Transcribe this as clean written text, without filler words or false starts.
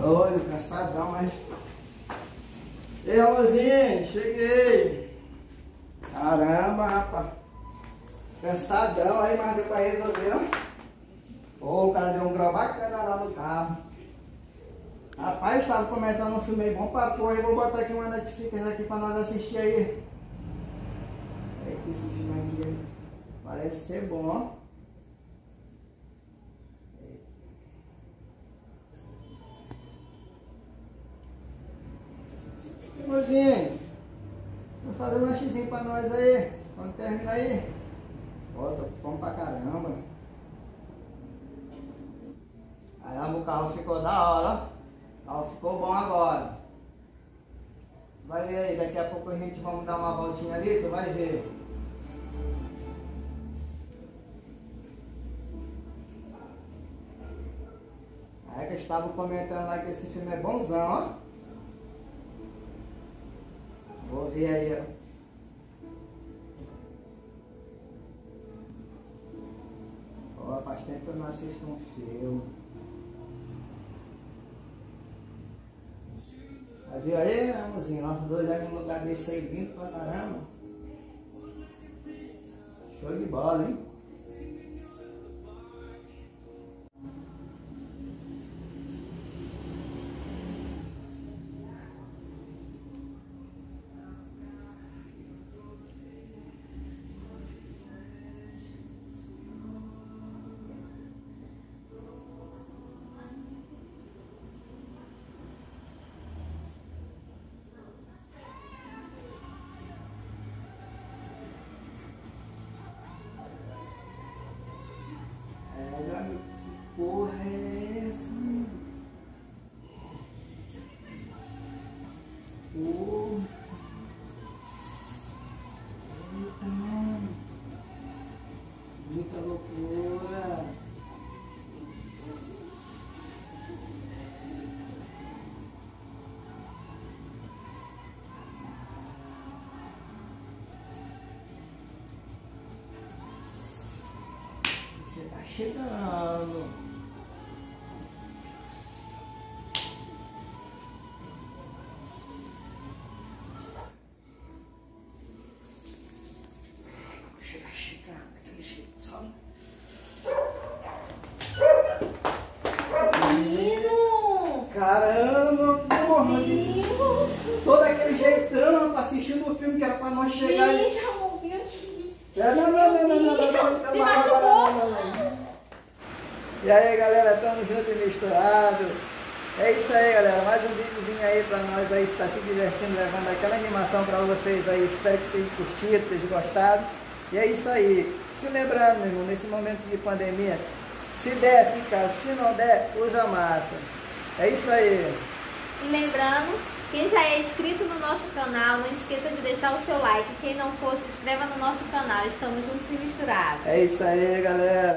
Olha, cansadão, mas... Ei, amorzinho, cheguei. Caramba, rapaz. Cansadão aí, mas deu pra resolver, ó. Pô, o cara deu um grau bacana lá no carro. Rapaz, estava comentando um filme aí bom pra porra. Eu vou botar aqui uma notificação aqui pra nós assistir aí. É que esse filme aqui parece ser bom, ó. Mozinho, vou fazer um lanchezinho pra nós aí. Quando termina aí. Ó, tô com fome pra caramba. Caramba, o carro ficou da hora, ó. O carro ficou bom agora. Vai ver aí, daqui a pouco a gente vamos dar uma voltinha ali, tu vai ver. Aí que eu estava comentando lá que esse filme é bonzão, ó. Vou ver aí, ó. Ó, faz tempo que eu não assisto um filme. Aí viu aí, amorzinho? Nós dois ali no lugar desse aí, lindo pra caramba. Show de bola, hein? Porra é essa? Porra. Eita, mano. Muita loucura. Tá chegando. Chega, daquele jeito, sabe? Menino! Caramba, porra! Menino! Todo aquele jeitão, assistindo o filme que era pra nós chegar aí. Gente, amor, vim aqui. Não. Me machucou? E aí, galera, tamo junto e misturado. É isso aí, galera, mais um videozinho aí pra nós aí, está se divertindo, levando aquela animação pra vocês aí. Espero que tenham curtido, tenham gostado. E é isso aí. Se lembrando, meu irmão, nesse momento de pandemia, se der, fica. Se não der, usa máscara. É isso aí. E lembrando, quem já é inscrito no nosso canal, não esqueça de deixar o seu like. Quem não for, se inscreva no nosso canal. Estamos juntos e misturados. É isso aí, galera.